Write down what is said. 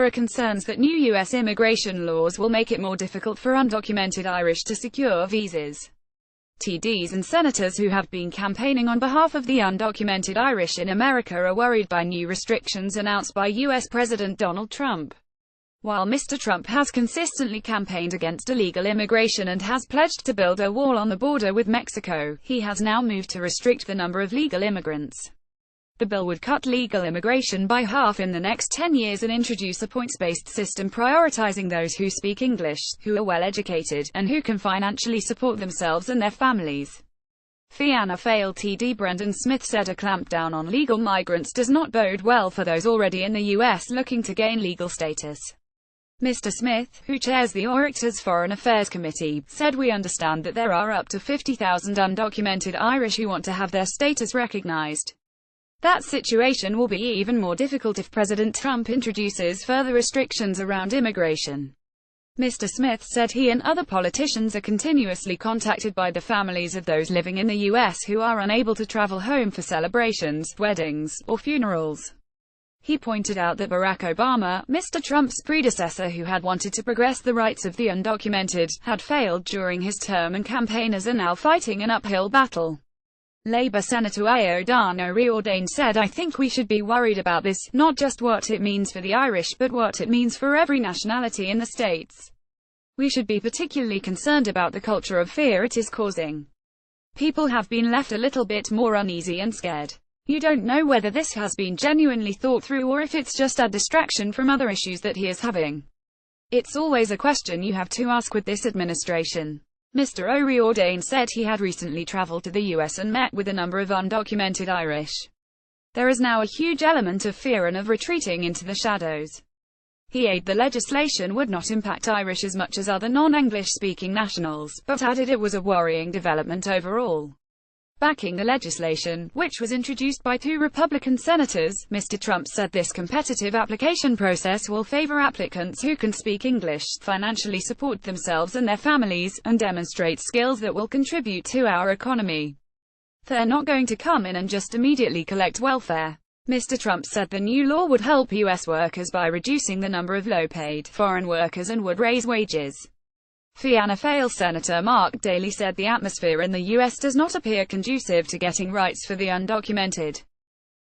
there are concerns that new U.S. immigration laws will make it more difficult for undocumented Irish to secure visas. TDs and senators who have been campaigning on behalf of the undocumented Irish in America are worried by new restrictions announced by U.S. President Donald Trump. While Mr. Trump has consistently campaigned against illegal immigration and has pledged to build a wall on the border with Mexico, he has now moved to restrict the number of legal immigrants. The bill would cut legal immigration by half in the next 10 years and introduce a points-based system prioritizing those who speak English, who are well-educated, and who can financially support themselves and their families. Fianna Fáil TD Brendan Smith said a clampdown on legal migrants does not bode well for those already in the U.S. looking to gain legal status. Mr. Smith, who chairs the Oireachtas Foreign Affairs Committee, said we understand that there are up to 50,000 undocumented Irish who want to have their status recognised. That situation will be even more difficult if President Trump introduces further restrictions around immigration. Mr. Smith said he and other politicians are continuously contacted by the families of those living in the U.S. who are unable to travel home for celebrations, weddings, or funerals. He pointed out that Barack Obama, Mr. Trump's predecessor who had wanted to progress the rights of the undocumented, had failed during his term and campaigners are now fighting an uphill battle. Labour Senator Aodhán Riordan said, "I think we should be worried about this, not just what it means for the Irish but what it means for every nationality in the States. We should be particularly concerned about the culture of fear it is causing. People have been left a little bit more uneasy and scared. You don't know whether this has been genuinely thought through or if it's just a distraction from other issues that he is having. It's always a question you have to ask with this administration." Mr. O'Riordan said he had recently travelled to the US and met with a number of undocumented Irish. There is now a huge element of fear and of retreating into the shadows. He added the legislation would not impact Irish as much as other non-English-speaking nationals, but added it was a worrying development overall. Backing the legislation, which was introduced by 2 Republican senators, Mr. Trump said this competitive application process will favor applicants who can speak English, financially support themselves and their families, and demonstrate skills that will contribute to our economy. They're not going to come in and just immediately collect welfare. Mr. Trump said the new law would help U.S. workers by reducing the number of low-paid foreign workers and would raise wages. Fianna Fáil Senator Mark Daly said the atmosphere in the U.S. does not appear conducive to getting rights for the undocumented.